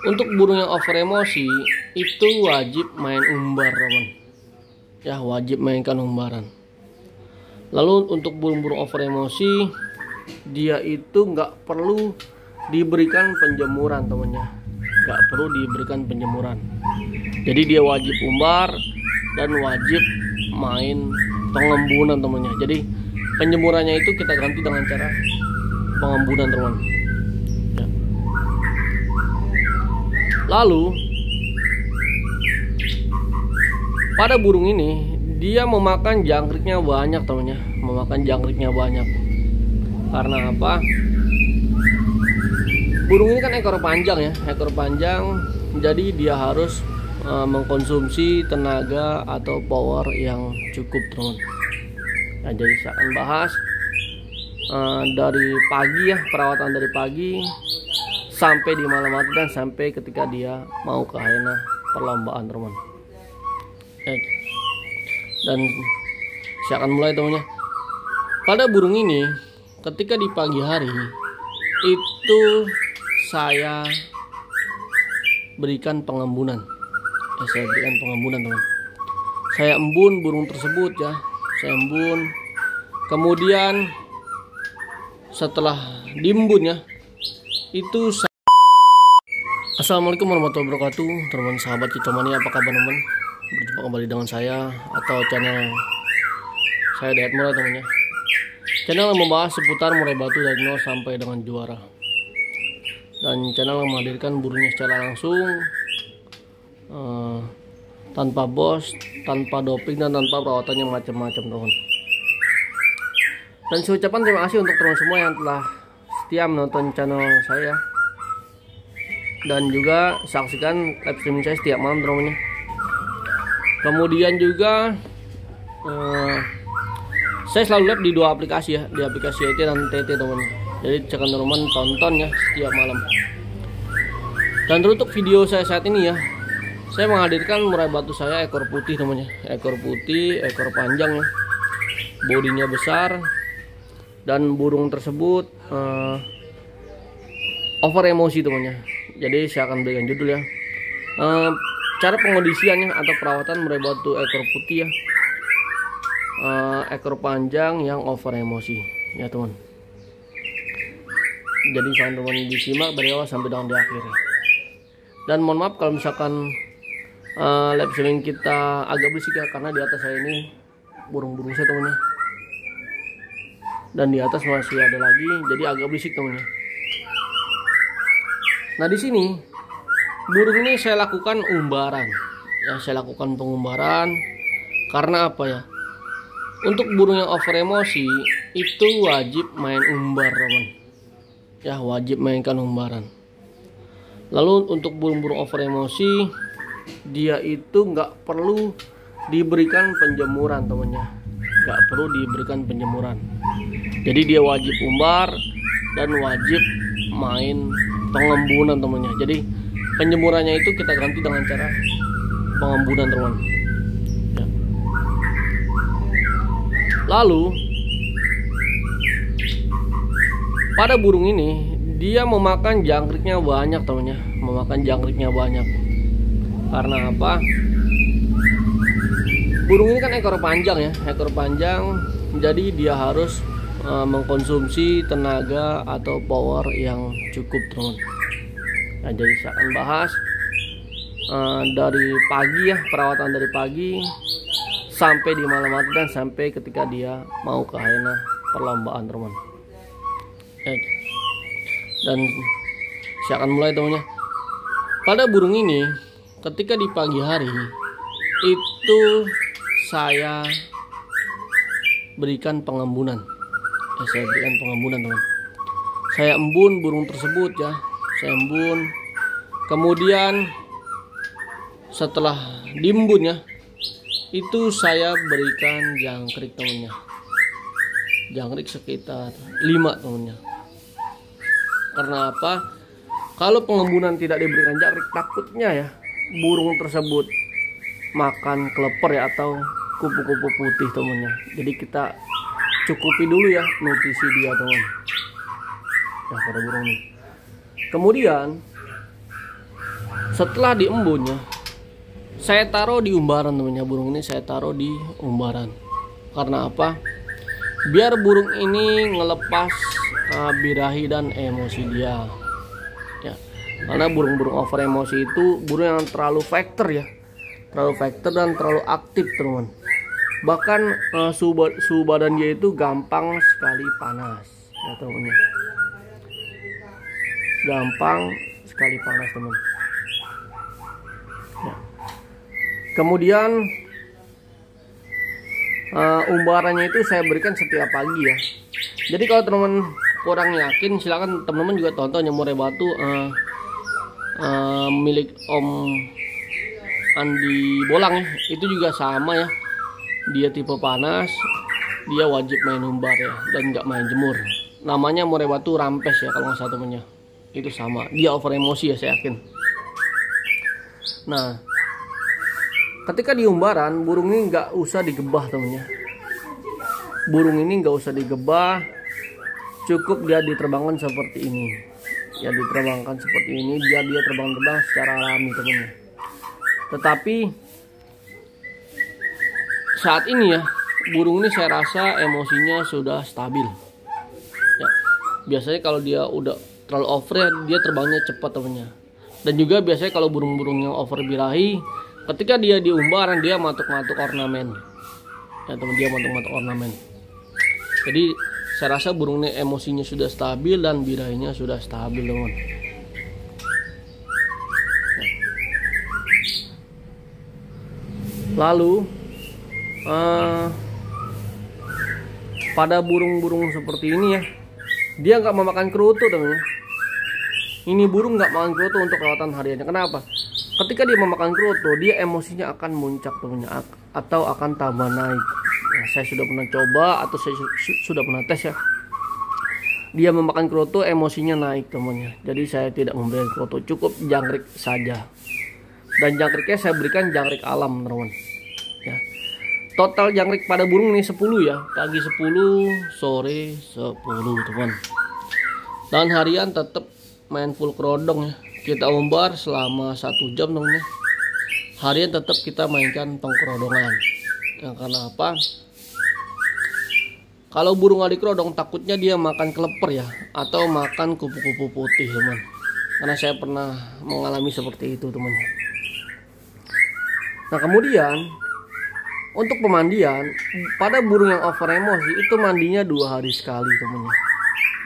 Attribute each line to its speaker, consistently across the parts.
Speaker 1: Untuk burung yang over emosi itu wajib main umbar, teman. Ya, wajib mainkan umbaran. Lalu untuk burung-burung over emosi, dia itu nggak perlu diberikan penjemuran, temannya. Nggak perlu diberikan penjemuran. Jadi dia wajib umbar dan wajib main pengembunan, temannya. Jadi penjemurannya itu kita ganti dengan cara pengembunan, teman. Ya. Lalu pada burung ini dia memakan jangkriknya banyak, temannya. Memakan jangkriknya banyak. Karena apa? Burung ini kan ekor panjang ya, ekor panjang. Jadi dia harus mengkonsumsi tenaga atau power yang cukup, teman. Nah, jadi saya akan bahas dari pagi ya, perawatan dari pagi sampai di malam hari dan sampai ketika dia mau ke arena perlombaan, teman. Dan saya akan mulai, temannya. Pada burung ini ketika di pagi hari itu saya berikan pengembunan. Saya berikan pengembunan, teman. Saya embun burung tersebut ya. Saya embun. Kemudian setelah diembun ya, itu Assalamualaikum warahmatullahi wabarakatuh, teman sahabat Kicomania, apa kabar, teman? Berjumpa kembali dengan saya atau channel saya Dayat Murai, temannya. Channel yang membahas seputar murai batu dari nol sampai dengan juara. Dan channel yang menghadirkan burungnya secara langsung, tanpa bos, tanpa doping, dan tanpa perawatan yang macam-macam, teman. Dan saya ucapkan terima kasih untuk teman semua yang telah setia menonton channel saya dan juga saksikan live streaming saya setiap malam, teman-teman. Kemudian juga saya selalu live di dua aplikasi ya, di aplikasi YT dan TT, teman. Jadi teman-teman tonton ya setiap malam. Dan untuk video saya saat ini ya, saya menghadirkan murai batu saya ekor putih, temannya. Ekor putih, ekor panjang ya, bodinya besar, dan burung tersebut over emosi, temannya. Jadi saya akan berikan judul ya, cara pengondisiannya atau perawatan murai batu ekor putih ya, ekor panjang yang over emosi ya, teman. Jadi teman-teman disimak dari awal sampai dengan di akhir. Dan mohon maaf kalau misalkan live streaming kita agak berisik ya, karena di atas saya ini burung-burung saya, temannya. Dan di atas masih ada lagi, jadi agak berisik, temannya. Nah, di sini burung ini saya lakukan umbaran. Ya, saya lakukan pengumbaran karena apa ya? Untuk burung yang over emosi itu wajib main umbar, teman. Ya, wajib mainkan umbaran. Lalu untuk burung-burung over emosi, dia itu nggak perlu diberikan penjemuran, temannya. Nggak perlu diberikan penjemuran. Jadi dia wajib umbar dan wajib main pengembunan, temannya. Jadi penjemurannya itu kita ganti dengan cara pengembunan, teman. Ya. Lalu pada burung ini dia memakan jangkriknya banyak, temannya. Memakan jangkriknya banyak. Karena apa? Burung ini kan ekor panjang ya, ekor panjang. Jadi dia harus mengkonsumsi tenaga atau power yang cukup, teman. Nah, jadi saya akan bahas dari pagi ya, perawatan dari pagi sampai di malam hari dan sampai ketika dia mau ke arena perlombaan, teman. Dan saya akan mulai, temannya. Pada burung ini ketika di pagi hari itu saya berikan pengembunan. Saya berikan pengembunan, teman. Saya embun burung tersebut ya. Saya embun. Kemudian setelah diembun ya, itu saya berikan jangkrik, temannya. Jangkrik sekitar 5, temannya. Karena apa? Kalau pengembunan tidak diberikan jangkrik, takutnya ya burung tersebut makan kleper ya atau kupu-kupu putih, temannya. Jadi kita cukupi dulu ya nutrisi dia, teman. Ya, pada burung ini. Kemudian Setelah diembunnya, saya taruh di umbaran temannya. Burung ini saya taruh di umbaran. Karena apa? Biar burung ini ngelepas birahi dan emosi dia. Ya. Karena burung-burung over emosi itu burung yang terlalu fighter ya. Terlalu fighter dan terlalu aktif teman. Bahkan suhu badan dia itu gampang sekali panas ya teman-teman. Gampang sekali panas teman. Ya. Kemudian umbarannya itu saya berikan setiap pagi ya. Jadi kalau teman-teman kurang yakin, silakan teman-teman juga tonton yang murai batu milik Om Andi Bolang ya. Itu juga sama ya. Dia tipe panas, dia wajib main umbar ya, dan nggak main jemur. Namanya murai batu rampes ya kalau nggak salah temennya. Itu sama, dia over emosi ya saya yakin. Nah, ketika di umbaran, burung ini nggak usah digebah temennya. Burung ini nggak usah digebah, cukup dia diterbangkan seperti ini. Ya diterbangkan seperti ini, biar dia terbang-terbang secara alami temennya. Tetapi saat ini ya, burung ini saya rasa emosinya sudah stabil. Ya, biasanya kalau dia udah terlalu over ya, dia terbangnya cepat temennya. Dan juga biasanya kalau burung-burung yang over birahi, ketika dia di umbaran dia matuk-matuk ornamen. Ya teman, dia matuk-matuk ornamen. Jadi saya rasa burung ini emosinya sudah stabil dan birahinya sudah stabil teman. Lalu pada burung-burung seperti ini ya, dia nggak memakan kerutu teman. Ini burung nggak makan kerutu untuk perawatan hariannya. Kenapa? Ketika dia memakan kerutu, dia emosinya akan muncak temannya, atau akan tambah naik. Nah, saya sudah pernah coba atau saya sudah pernah tes ya. Dia memakan kerutu, emosinya naik temannya. Jadi saya tidak memberikan kerutu, cukup jangkrik saja. Dan jangkriknya saya berikan jangkrik alam teman. Ya. Total jangkrik pada burung ini 10 ya. Pagi 10, sore 10 teman. Dan harian tetap main full kerodong ya. Kita umbar selama 1 jam teman. Harian tetap kita mainkan pengkerodongan. Ya, karena apa? Kalau burung nggak dikerodong, takutnya dia makan keleper ya, atau makan kupu-kupu putih teman. Karena saya pernah mengalami seperti itu teman. Nah kemudian untuk pemandian pada burung yang over emosi itu mandinya 2 hari sekali teman.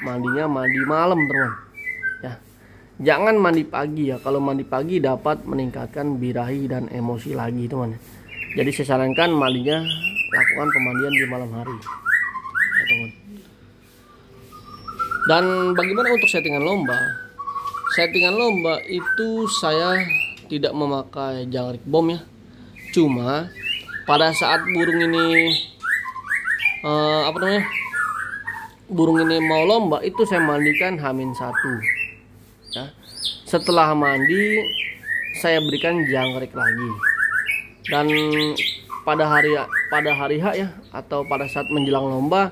Speaker 1: Mandinya mandi malam teman. Ya, jangan mandi pagi ya. Kalau mandi pagi dapat meningkatkan birahi dan emosi lagi teman. Jadi saya sarankan mandinya lakukan pemandian di malam hari. Ya, teman. Dan bagaimana untuk settingan lomba? Settingan lomba itu saya tidak memakai jangkrik bom ya. Cuma pada saat burung ini burung ini mau lomba itu saya mandikan H-1 ya. Setelah mandi saya berikan jangkrik lagi. Dan pada hari H ya, atau pada saat menjelang lomba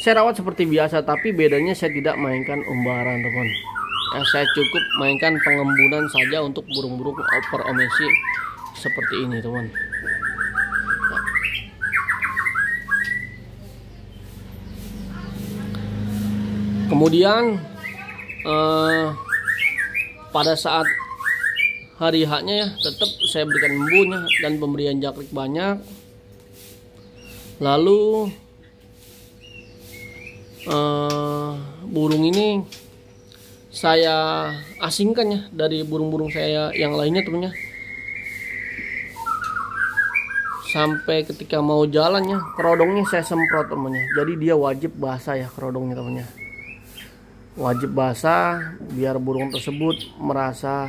Speaker 1: saya rawat seperti biasa, tapi bedanya saya tidak mainkan umbaran teman. Ya, saya cukup mainkan pengembunan saja untuk burung-burung over emosi seperti ini teman. Kemudian pada saat hari H-nya ya, tetap saya berikan embunnya dan pemberian jangkrik banyak. Lalu burung ini saya asingkan ya dari burung-burung saya yang lainnya temennya. Sampai ketika mau jalan ya, kerodongnya saya semprot temennya. Jadi dia wajib basah ya kerodongnya temennya. Wajib basah biar burung tersebut merasa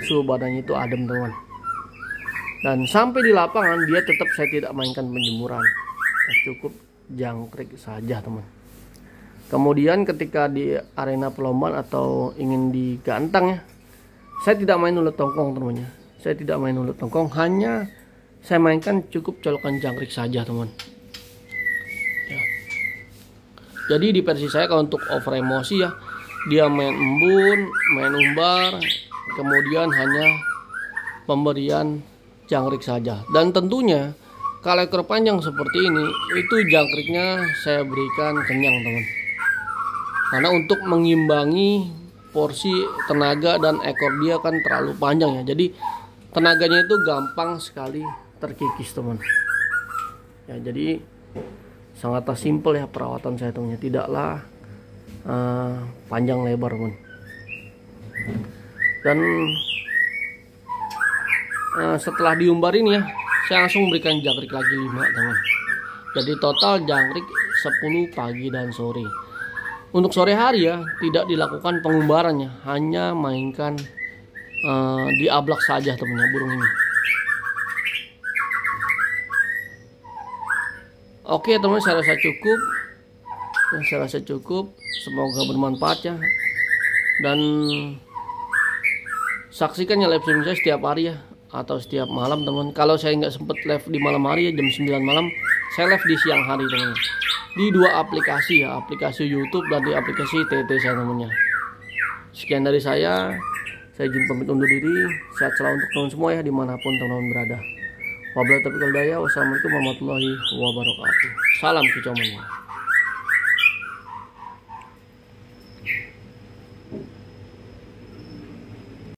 Speaker 1: suhu badannya itu adem teman. Dan sampai di lapangan dia tetap saya tidak mainkan penjemuran, cukup jangkrik saja teman. Kemudian ketika di arena perlombaan atau ingin digantang ya, saya tidak main ulet tongkong temannya. Saya tidak main ulet tongkong, hanya saya mainkan cukup colokan jangkrik saja teman. Jadi di versi saya kalau untuk over emosi ya, dia main embun, main umbar, kemudian hanya pemberian jangkrik saja. Dan tentunya kalau ekor panjang seperti ini, itu jangkriknya saya berikan kenyang teman, karena untuk mengimbangi porsi tenaga, dan ekor dia kan terlalu panjang ya, jadi tenaganya itu gampang sekali terkikis teman ya. Jadi sangat simpel ya perawatan saya teman, tidaklah panjang lebar teman. Dan setelah diumbar ini ya, saya langsung berikan jangkrik lagi 5 teman. Jadi total jangkrik 10 pagi dan sore. Untuk sore hari ya tidak dilakukan pengumbarannya, hanya mainkan di ablak saja temennya burung ini. Oke teman, saya rasa cukup. Semoga bermanfaat ya. Dan saksikan ya live streaming saya setiap hari ya, atau setiap malam teman. Kalau saya nggak sempet live di malam hari ya, jam 9 malam, saya live di siang hari teman. Di 2 aplikasi ya, aplikasi YouTube dan di aplikasi TT saya namanya. Sekian dari saya izin pamit undur diri. Sehat selalu untuk teman semua ya, dimanapun teman-teman berada. Wabillahi taufiq wal hidayah. Wassalamualaikum warahmatullahi wabarakatuh. Salam kicauan.